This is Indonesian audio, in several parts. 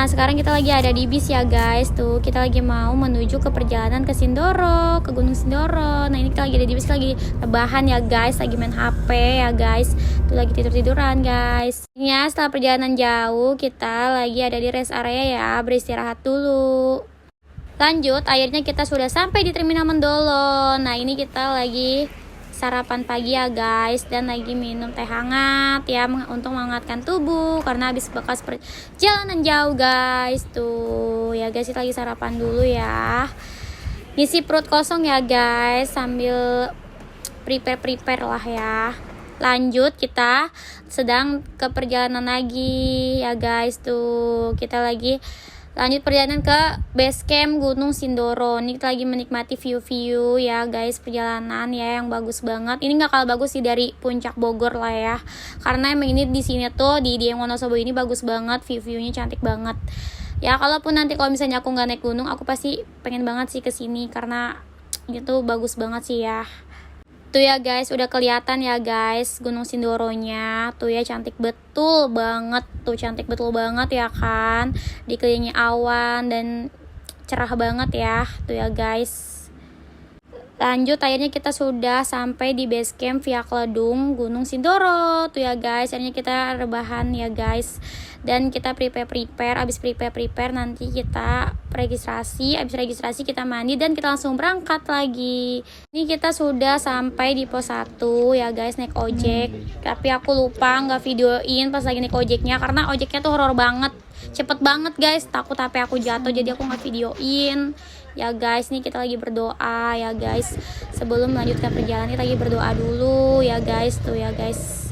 Nah sekarang kita lagi ada di bis ya guys. Tuh kita lagi mau menuju ke perjalanan ke Sindoro, ke Gunung Sindoro. Nah ini kita lagi ada di bis, kita lagi rebahan ya guys, lagi main HP ya guys. Tuh lagi tidur-tiduran guys. Ya setelah perjalanan jauh kita lagi ada di rest area ya, beristirahat dulu. Lanjut, akhirnya kita sudah sampai di Terminal Mendolo. Nah ini kita lagi sarapan pagi ya guys, dan lagi minum teh hangat ya untuk menghangatkan tubuh karena habis bekas perjalanan jauh guys. Tuh ya guys, kita lagi sarapan dulu ya, ngisi perut kosong ya guys sambil prepare lah ya. Lanjut, kita sedang ke perjalanan lagi ya guys. Tuh kita lagi lanjut perjalanan ke base camp Gunung Sindoro. Ini kita lagi menikmati view-view ya guys, perjalanan ya yang bagus banget. Ini nggak kalah bagus sih dari puncak Bogor lah ya, karena emang ini di sini tuh di Dieng Wonosobo ini bagus banget, view-viewnya cantik banget ya. Kalaupun nanti kalau misalnya aku nggak naik gunung, aku pasti pengen banget sih ke sini karena itu bagus banget sih ya. Tuh ya guys, udah kelihatan ya guys Gunung Sindoronya. Tuh ya cantik betul banget. Tuh cantik betul banget ya kan. Dikelilingi awan dan cerah banget ya. Tuh ya guys. Lanjut, akhirnya kita sudah sampai di base camp Via Kledung Gunung Sindoro. Tuh ya guys, akhirnya kita rebahan ya guys. Dan kita prepare, abis prepare nanti kita registrasi, abis registrasi kita mandi dan kita langsung berangkat lagi. Ini kita sudah sampai di pos 1 ya guys, naik ojek. Tapi aku lupa nggak videoin pas lagi naik ojeknya karena ojeknya tuh horor banget, cepet banget guys. Takut HP aku jatuh jadi aku nggak videoin ya guys. Ini kita lagi berdoa ya guys, sebelum melanjutkan perjalanan kita lagi berdoa dulu ya guys. Tuh ya guys.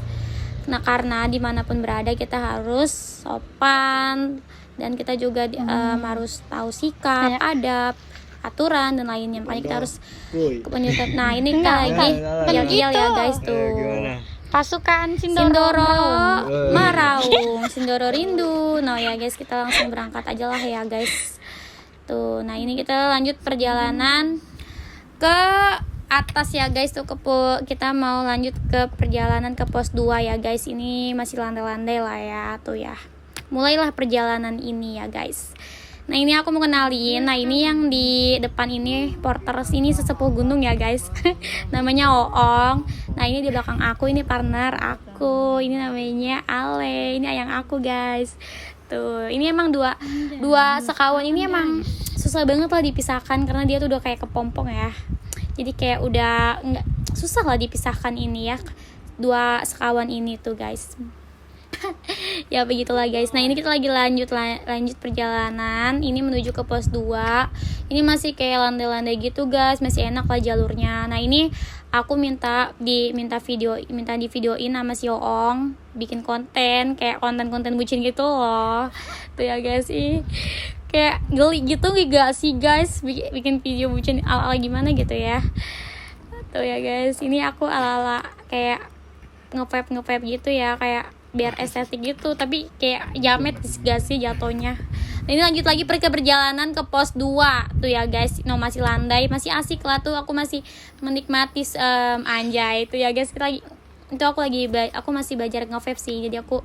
Nah karena dimanapun berada kita harus sopan dan kita juga harus tahu sikap, adab, aturan dan lainnya. Makanya kita harus menyutat. Nah ini kita lagi yel-yel ya guys. Tuh pasukan Sindoro Maraung, Sindoro rindu. Nah ya guys, kita langsung berangkat aja lah ya guys. Tuh, nah ini kita lanjut perjalanan ke atas ya guys. Tuh kita mau lanjut ke perjalanan ke pos 2 ya guys. Ini masih landai-landai lah ya. Tuh ya, mulailah perjalanan ini ya guys. Nah ini aku mau kenalin. Nah ini yang di depan ini porter sini sesepuh gunung ya guys. Namanya Oong. Nah ini di belakang aku ini partner aku, ini namanya Ale, ini ayang aku guys. Tuh ini emang dua sekawan ini emang susah banget lah dipisahkan karena dia tuh udah kayak kepompong ya. Jadi kayak udah nggak susah lah dipisahkan ini ya, dua sekawan ini tuh guys. Ya begitulah guys. Nah ini kita lagi lanjut perjalanan. Ini menuju ke pos 2. Ini masih kayak landai-landai gitu guys, masih enak lah jalurnya. Nah ini aku minta divideoin sama si Oong, bikin konten kayak konten bucin gitu loh. Tuh ya guys, kayak geli gitu gak sih guys bikin video bucin ala-ala gimana gitu ya. Tuh ya guys, ini aku ala-ala kayak nge-vape gitu ya, kayak biar estetik gitu tapi kayak jamet gak sih jatuhnya. Nah ini lanjut lagi ke perjalanan ke pos 2 tuh ya guys. No masih landai, masih asik lah tuh, aku masih menikmati anjay tuh ya guys. Aku masih belajar nge-vape sih, jadi aku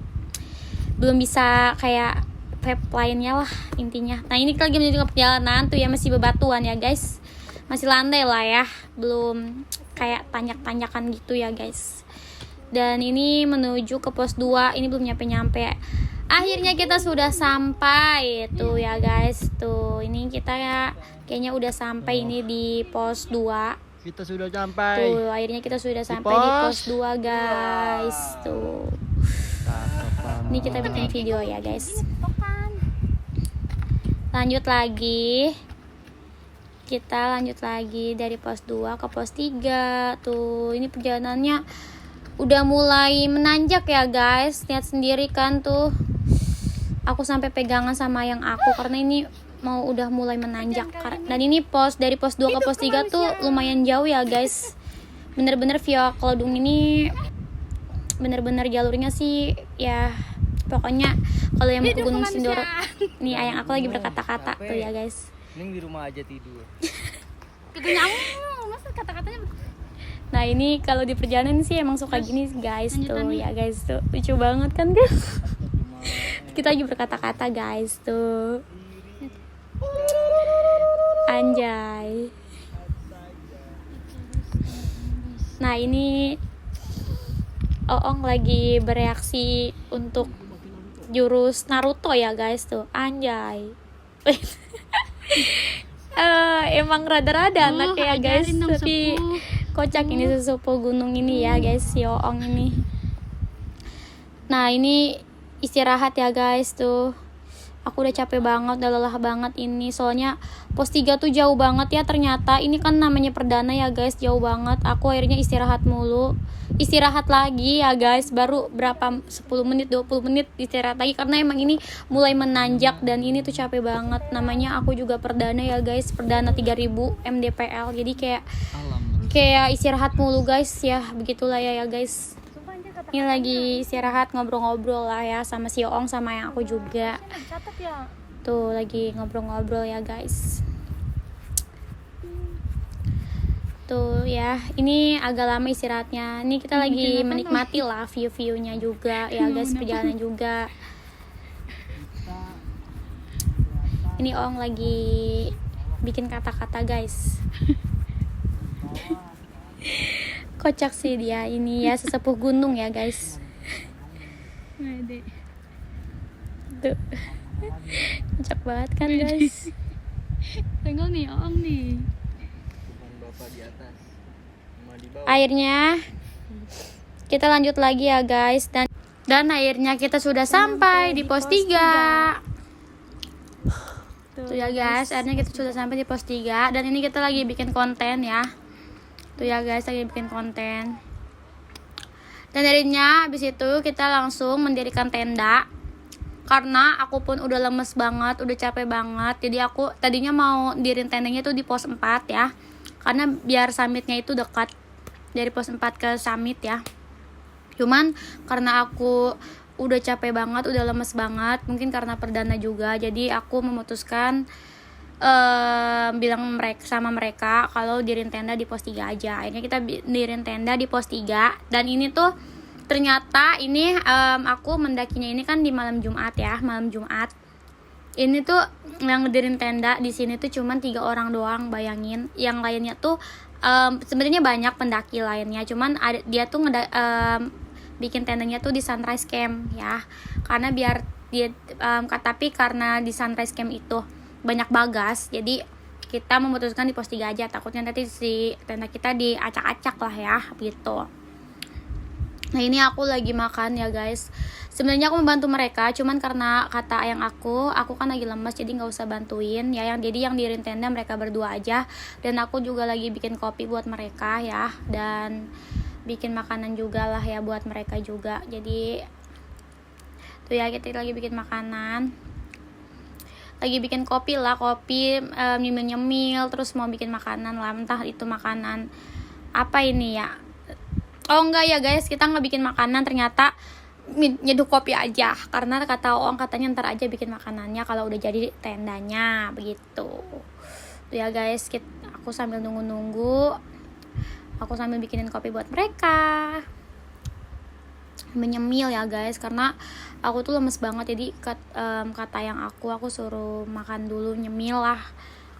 belum bisa kayak vape lainnya lah intinya. Nah ini kita lagi menuju ke perjalanan tuh ya, masih bebatuan ya guys, masih landai lah ya, belum kayak tanjakan gitu ya guys. Dan ini menuju ke pos 2, ini belum nyampe. Akhirnya kita sudah sampai tuh ya guys. Tuh ini kita ya kayaknya udah sampai ini di pos 2. Kita sudah sampai. Tuh akhirnya kita sudah sampai di pos 2 guys. Tuh ini kita bikin video ya guys. Kita lanjut lagi dari pos 2 ke pos 3. Tuh ini perjalanannya udah mulai menanjak ya guys. Lihat sendiri kan tuh, aku sampai pegangan sama yang aku karena ini mau udah mulai menanjak. Dan ini dari pos 2 ke pos 3 tuh lumayan jauh ya guys. Bener-bener Via Kledung ini bener-bener jalurnya sih ya, pokoknya kalau yang mau ke Gunung Sindoro nih ayang aku lagi berkata-kata tuh ya guys. Mending di rumah aja tidur. Masa kata-katanya. Nah ini kalau di perjalanan sih emang suka gini guys. Tuh ya guys, tuh lucu banget kan guys. Kita lagi berkata-kata guys tuh. Anjay. Nah ini Oong lagi bereaksi untuk jurus Naruto ya guys tuh. Anjay. Emang rada-rada anaknya ya guys, tapi kocak ini sesepuh gunung ini ya guys, si Oong ini. Nah ini istirahat ya guys tuh. Aku udah capek banget, udah lelah banget ini. Soalnya pos 3 tuh jauh banget ya ternyata. Ini kan namanya perdana ya guys, jauh banget. Aku akhirnya istirahat mulu. Istirahat lagi ya guys, baru berapa 10 menit 20 menit istirahat lagi karena emang ini mulai menanjak dan ini tuh capek banget. Namanya aku juga perdana ya guys, perdana 3000 MDPL. Jadi kayak istirahat mulu guys ya, begitulah ya guys. Ini lagi istirahat ngobrol-ngobrol lah ya sama si Oong sama yang aku juga. Tuh lagi ngobrol-ngobrol ya guys. Tuh ya, ini agak lama istirahatnya. Ini kita lagi menikmati lah view-viewnya juga ya guys, perjalanan juga. Ini Oong lagi bikin kata-kata guys. Kocak sih dia ini ya, sesepuh gunung ya guys. Tuh. Kocak banget kan guys. Tengok nih Oong nih. Bapak di atas, Mama di bawah. Akhirnya kita lanjut lagi ya guys, dan akhirnya kita sudah sampai di pos 3. Tuh ya guys, akhirnya kita sudah sampai di pos 3 dan ini kita lagi bikin konten ya. Tuh ya guys, lagi bikin konten. Dan akhirnya habis itu kita langsung mendirikan tenda. Karena aku pun udah lemes banget, udah capek banget. Jadi aku tadinya mau diriin tendanya tuh di pos 4 ya. Karena biar summitnya itu dekat dari pos 4 ke summit ya. Cuman karena aku udah capek banget, udah lemes banget, mungkin karena perdana juga, jadi aku memutuskan bilang sama mereka kalau diriin tenda di pos 3 aja. Akhirnya kita diriin tenda di pos 3 dan ini tuh ternyata ini aku mendakinya ini kan di malam Jumat ya, malam Jumat. Ini tuh yang ngedirin tenda di sini tuh cuman 3 orang doang, bayangin. Yang lainnya tuh sebenarnya banyak pendaki lainnya, cuman dia tuh bikin tendanya tuh di Sunrise Camp ya. Karena biar dia tapi karena di Sunrise Camp itu banyak bagas, jadi kita memutuskan di pos 3 aja. Takutnya nanti si tenda kita diacak-acak lah ya gitu. Nah ini aku lagi makan ya guys. Sebenarnya aku membantu mereka, cuman karena kata ayang aku kan lagi lemas, jadi nggak usah bantuin ya. Jadi yang diriin tenda mereka berdua aja. Dan aku juga lagi bikin kopi buat mereka ya, dan bikin makanan juga lah ya buat mereka juga. Jadi tuh ya, kita lagi bikin makanan, lagi bikin kopi lah, kopi nyemil-nyemil, terus mau bikin makanan lah, entah itu makanan apa ini ya. Oh enggak ya guys, kita nggak bikin makanan, ternyata nyeduh kopi aja. Karena kata Oong katanya ntar aja bikin makanannya kalau udah jadi tendanya, begitu. Tuh ya guys, aku sambil nunggu-nunggu, aku sambil bikinin kopi buat mereka, menyemil ya guys, karena aku tuh lemes banget. Jadi kata yang aku suruh makan dulu, nyemil lah,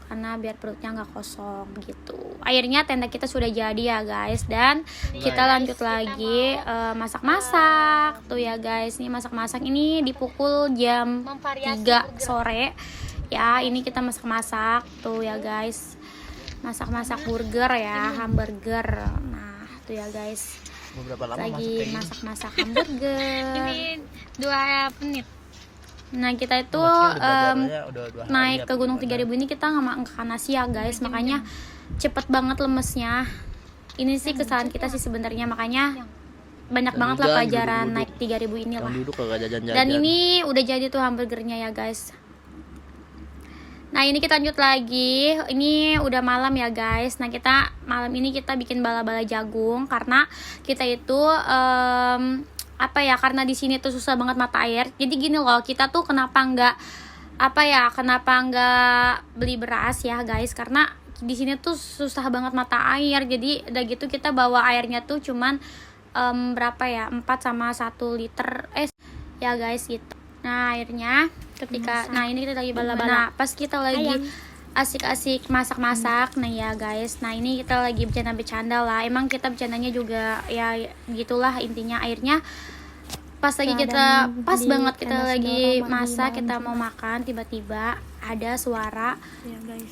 karena biar perutnya nggak kosong gitu. Akhirnya tenda kita sudah jadi ya guys, dan kita lanjut lagi masak-masak. Tuh ya guys, ini masak-masak ini dipukul jam 3 sore ya. Ini kita masak-masak tuh ya guys, masak-masak burger ya, hamburger. Nah tuh ya guys, lagi masak-masak hamburger. Ini 2 menit. Nah kita itu naik ke Gunung 3000 ini kita nggak makan nasi ya guys, makanya cepet banget lemesnya. Ini sih kesalahan kita sih sebenarnya, makanya banyak banget lah pelajaran naik 3000 ini lah. Dan ini udah jadi tuh hamburgernya ya guys. Nah ini kita lanjut lagi, ini udah malam ya guys. Nah kita malam ini kita bikin bala-bala jagung, karena kita itu karena di sini tuh susah banget mata air. Jadi gini loh, kita tuh kenapa nggak beli beras ya guys, karena di sini tuh susah banget mata air. Jadi udah gitu kita bawa airnya tuh cuman 4 sama 1 liter ya guys gitu. Nah akhirnya ketika ini kita lagi bala-bala. Nah pas kita lagi asik-asik masak-masak, nah ya guys, nah ini kita lagi bercanda-bercanda lah. Emang kita bercandanya juga ya gitulah intinya. Akhirnya pas lagi kita banget kita lagi masak, kita mau makan, tiba-tiba ada suara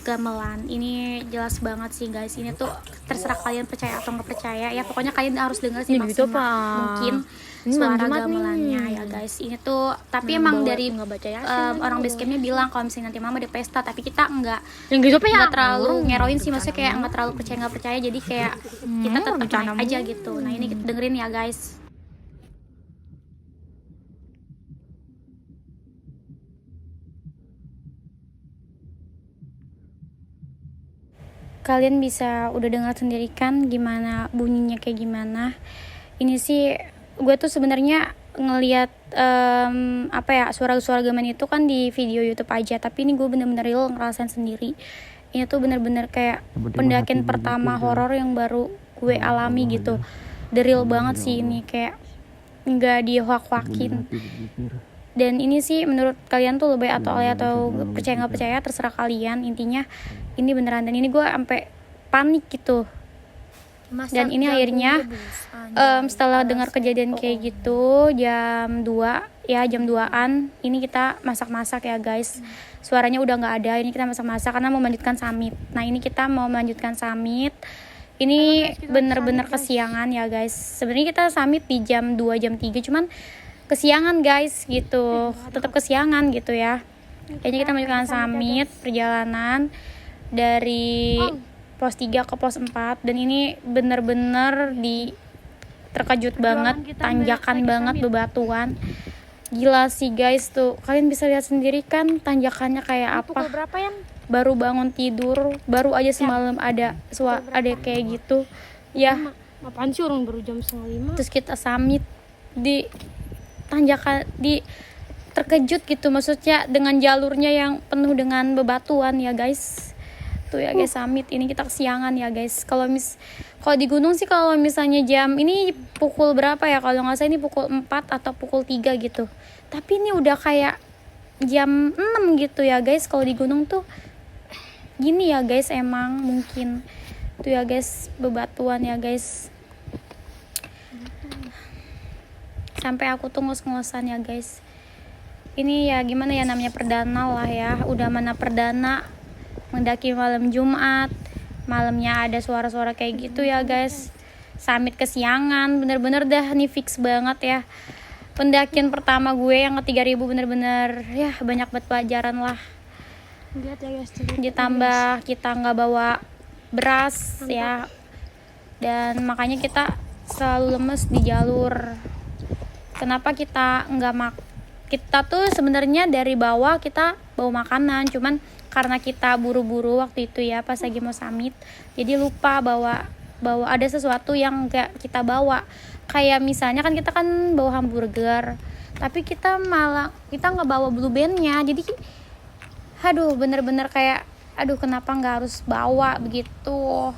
gamelan. Ini jelas banget sih guys. Ini tuh terserah kalian percaya atau nggak percaya ya. Pokoknya kalian harus dengar sih gitu, maksimal mungkin suara gamelannya ya guys. Ini tuh tapi emang dari orang basecampnya bilang kalau misalnya nanti mama ada pesta, tapi kita nggak terlalu ngeroin sih, maksudnya kayak nggak terlalu nggak percaya, jadi kayak kita tetap naik aja gitu. Nah ini kita dengerin ya guys. Kalian bisa udah dengar sendiri kan gimana bunyinya kayak gimana. Ini sih gue tuh sebenarnya ngelihat suara-suara gamelan itu kan di video YouTube aja, tapi ini gue bener-bener real ngerasain sendiri. Ini tuh bener-bener kayak pendakian pertama horor yang baru gue alami gitu. The real banget sih ini, kayak nggak dihoak-hoakin. Dan ini sih menurut kalian tuh lebih atau percaya nggak percaya terserah kalian. Intinya ini beneran, dan ini gue sampai panik gitu. Dan ini akhirnya setelah dengar kejadian kayak gitu jam 2-an ini kita masak-masak ya guys. Suaranya udah nggak ada, ini kita masak-masak karena mau melanjutkan summit. Nah ini kita mau melanjutkan summit. Ini bener-bener kesiangan ya guys. Sebenarnya kita summit di jam 2 jam 3, cuman kesiangan guys gitu, tetap kesiangan gitu ya. Kayaknya kita melanjutkan summit perjalanan dari pos 3 ke pos 4, dan ini bener-bener terkejut banget, tanjakan banget, bebatuan. Gila sih guys, tuh kalian bisa lihat sendiri kan tanjakannya kayak apa. Baru bangun tidur, baru aja semalam ada kayak gitu ya. Apaan sih, orang baru jam 4:30. Terus kita summit di tanjakan, terkejut gitu, maksudnya dengan jalurnya yang penuh dengan bebatuan ya guys. Tuh ya guys, summit ini kita kesiangan ya guys. Kalau di gunung sih kalau misalnya jam ini pukul berapa ya, kalau nggak salah ini pukul 4 atau pukul 3 gitu, tapi ini udah kayak jam 6 gitu ya guys. Kalau di gunung tuh gini ya guys, emang mungkin tuh ya guys, bebatuan ya guys. Sampai aku tuh ngos-ngosan ya guys. Ini ya gimana ya, namanya perdana lah ya. Udah mana perdana mendaki malam Jumat, malamnya ada suara-suara kayak gitu ya guys. Summit kesiangan, bener-bener dah nih fix banget ya. Pendakian pertama gue yang ke 3000, bener-bener ya banyak banget pelajaran lah. Lihat ya guys, Ditambah kita nggak bawa beras ya, dan makanya kita selalu lemes di jalur. Kenapa kita kita tuh sebenarnya dari bawah kita bawa makanan, cuman karena kita buru-buru waktu itu ya pas lagi mau summit, jadi lupa bawa ada sesuatu yang gak kita bawa. Kayak misalnya kan kita bawa hamburger, tapi kita nggak bawa blue bandnya. Jadi bener-bener kayak kenapa nggak harus bawa begitu.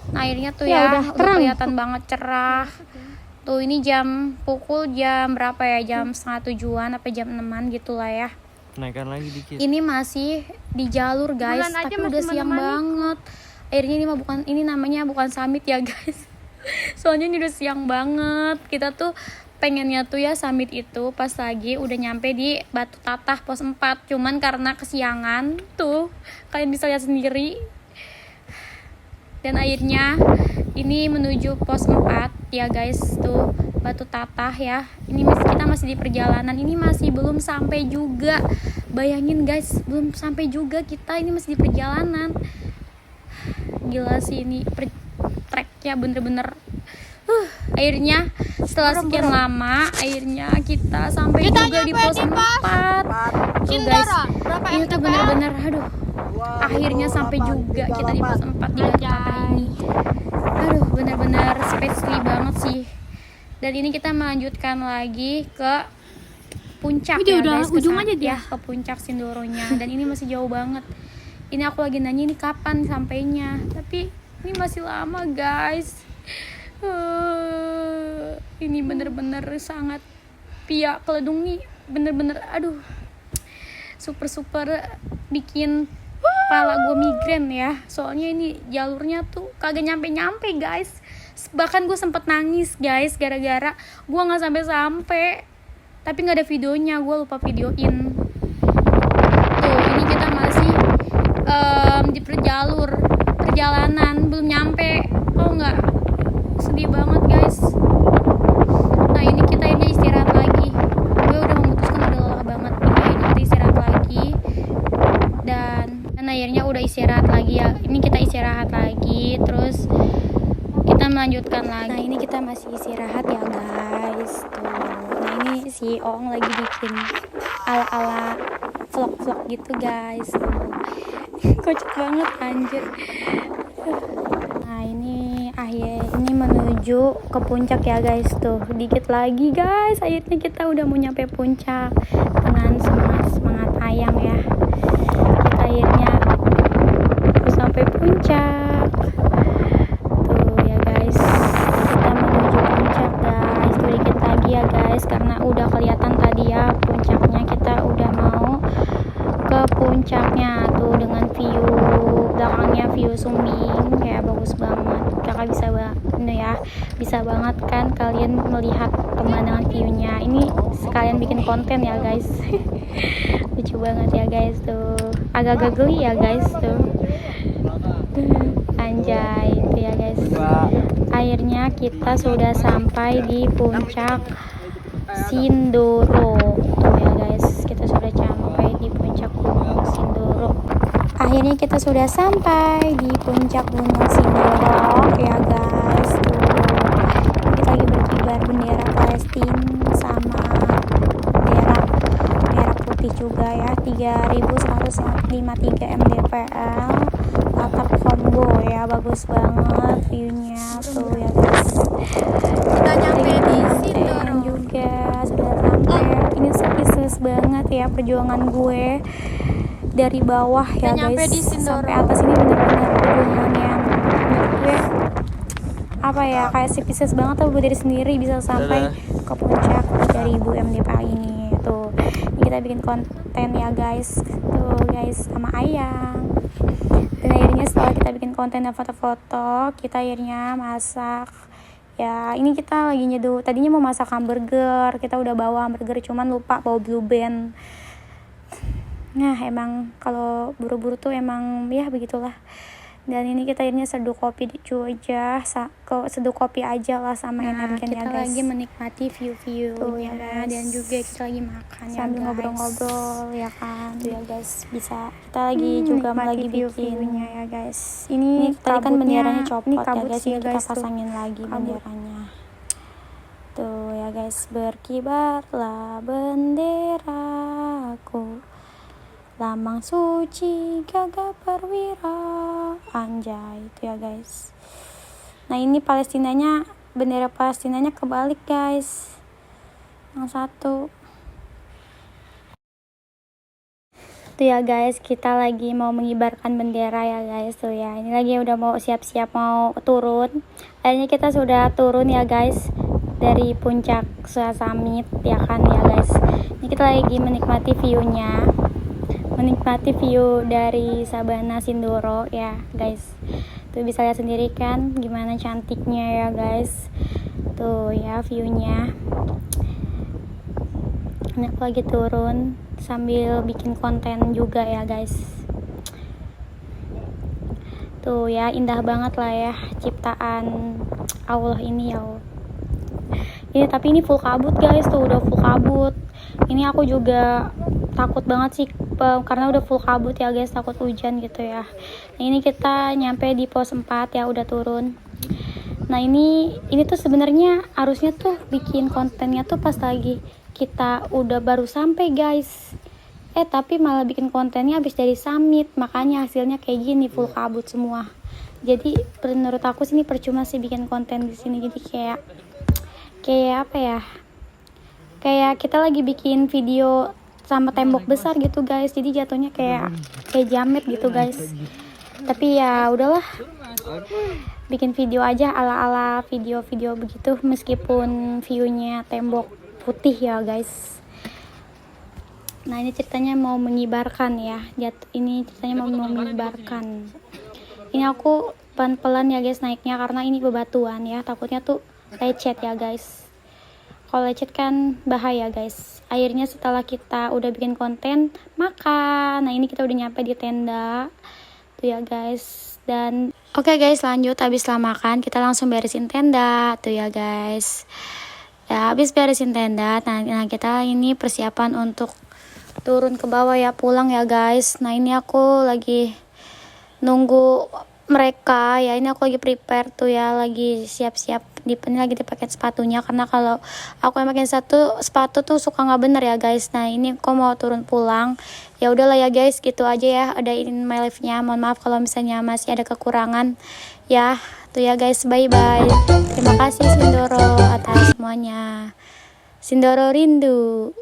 Nah akhirnya tuh ya udah kelihatan banget cerah. Tuh ini pukul jam berapa ya, jam 6:30-an apa jam 6-an gitu lah ya. Naikkan lagi dikit. Ini masih di jalur guys, tapi udah siang banget. Akhirnya ini namanya bukan summit ya guys. Soalnya ini udah siang banget. Kita tuh pengennya tuh ya summit itu pas lagi udah nyampe di Batu Tatah pos 4, cuman karena kesiangan tuh kalian bisa lihat sendiri. Dan akhirnya ini menuju pos 4 ya guys, tuh Batu Tatah ya. Ini kita masih di perjalanan, ini masih belum sampai juga. Bayangin guys, belum sampai juga kita, ini masih di perjalanan. Gila sih ini treknya bener-bener. Akhirnya setelah sekian lama, akhirnya kita sampai juga di pos 4. Tuh guys, ini tuh bener-bener akhirnya sampai juga kita di pos 4 di Batu Tatah ini. Bener-bener spesial banget sih. Dan ini kita melanjutkan lagi ke puncak ya guys, ke puncak Sindoronya. Dan ini masih jauh banget. Ini aku lagi nanya ini kapan sampainya, tapi ini masih lama guys. Ini bener-bener sangat pihak keledung nih bener-bener aduh super bikin kepala gue migrain ya, soalnya ini jalurnya tuh kagak nyampe guys. Bahkan gue sempet nangis guys gara-gara gue nggak sampai tapi nggak ada videonya, gue lupa videoin. Tuh ini kita masih di perjalanan belum nyampe. Oh nggak, sedih banget guys. Nah ini kita ini istirahat lagi, gue udah memutuskan udah lelah banget ini kita istirahat lagi dan akhirnya udah istirahat lagi ya. Ini kita istirahat lagi terus kita melanjutkan lagi. Nah ini kita masih istirahat ya guys tuh. Nah ini si Ong lagi bikin ala vlog gitu guys tuh. Kocak banget anjir. Nah ini ini menuju ke puncak ya guys tuh, dikit lagi guys akhirnya kita udah mau nyampe puncak dengan semangat ayam ya. Kita akhirnya sampai puncak tuh ya guys, kita menuju puncak guys tuh, dikit lagi ya guys karena udah kelihatan tadi ya puncaknya. Kita udah mau ke puncaknya tuh dengan view belakangnya, view Sumbing kayak bagus banget. Kakak bisa banget kan kalian melihat pemandangan viewnya. Ini sekalian bikin konten ya guys. Lucu banget ya guys tuh, agak-agak geli ya guys tuh. Anjay itu ya guys. Akhirnya kita sudah sampai di puncak Sindoro tuh ya guys, kita sudah sampai di puncak Gunung Sindoro. Akhirnya kita sudah sampai di puncak Gunung Sindoro ya guys tuh. Kita lagi berkibar bendera Palestina sama bendera merah putih juga ya. 3153 mdpl atap combo ya, bagus banget viewnya tuh ya guys. Kita nyampe di Sindoro juga, sudah sampai. Ini sukses banget ya perjuangan gue dari bawah ya guys sampai atas. Ini benar-benar perjuangan yang menurut gue apa ya, kayak sukses banget tuh gue dari sendiri bisa sampai ke puncak 3000 mdpl ini tuh. Ini kita bikin konten ya guys tuh guys sama ayam. Dan akhirnya setelah kita bikin konten dan foto-foto, kita akhirnya masak ya. Ini kita lagi nyeduh, tadinya mau masak hamburger, kita udah bawa hamburger cuman lupa bawa blue band. Nah emang kalau buru-buru tuh emang ya begitulah. Dan ini kita akhirnya seduh kopi seduh kopi aja lah sama energen ya guys. Kita lagi menikmati view tuh ya guys. Dan juga kita lagi makan sambil ngobrol-ngobrol ya kan tuh ya guys. Bisa kita lagi juga lagi bikinnya ya guys. Ini tadi kan benderanya copot ya guys, ini kita pasangin lagi benderanya tuh ya guys. Berkibarlah benderaku, lambang suci gagah perwira, anjay itu ya guys. Nah ini bendera Palestinanya kebalik guys, yang satu tuh ya guys. Kita lagi mau mengibarkan bendera ya guys tuh ya. Ini lagi udah mau siap-siap mau turun. Akhirnya kita sudah turun ya guys dari puncak summit ya kan ya guys. Ini kita lagi menikmati view dari Sabana Sindoro ya guys. Tuh bisa lihat sendiri kan gimana cantiknya ya guys. Tuh ya viewnya. Ini aku lagi turun sambil bikin konten juga ya guys. Tuh ya indah banget lah ya ciptaan Allah ini ya. Ini tapi ini full kabut guys tuh, udah full kabut. Ini aku juga takut banget sih karena udah full kabut ya guys, takut hujan gitu ya. Nah ini kita nyampe di pos 4 ya, udah turun. Nah ini tuh sebenarnya harusnya tuh bikin kontennya tuh pas lagi kita udah baru sampai guys. Tapi malah bikin kontennya habis dari summit, makanya hasilnya kayak gini full kabut semua. Jadi menurut aku sini percuma sih bikin konten di sini. Jadi kayak apa ya? Kayak kita lagi bikin video sama tembok besar gitu guys, jadi jatuhnya kayak jamet gitu guys. Tapi ya udahlah, bikin video aja ala video begitu meskipun viewnya tembok putih ya guys. Nah ini ceritanya mau mengibarkan ya. Ini ceritanya mau mengibarkan. Ini aku pelan-pelan ya guys naiknya karena ini bebatuan ya. Takutnya tuh lecet ya guys. Kalau lecet kan bahaya guys. Akhirnya setelah kita udah bikin konten makan. Nah ini kita udah nyampe di tenda tuh ya guys. Dan oke guys, lanjut habis setelah makan kita langsung beresin tenda tuh ya guys. Ya habis beresin tenda, nah kita ini persiapan untuk turun ke bawah ya, pulang ya guys. Nah ini aku lagi nunggu mereka ya, ini aku lagi prepare tuh ya, lagi siap-siap ini lagi dipakai sepatunya karena kalau aku yang pakai sepatu tuh suka nggak bener ya guys. Nah ini aku mau turun pulang, ya udahlah ya guys, gitu aja ya, ada in my life nya. Mohon maaf kalau misalnya masih ada kekurangan ya. Tuh ya guys, bye bye. Terima kasih Sindoro atas semuanya. Sindoro rindu.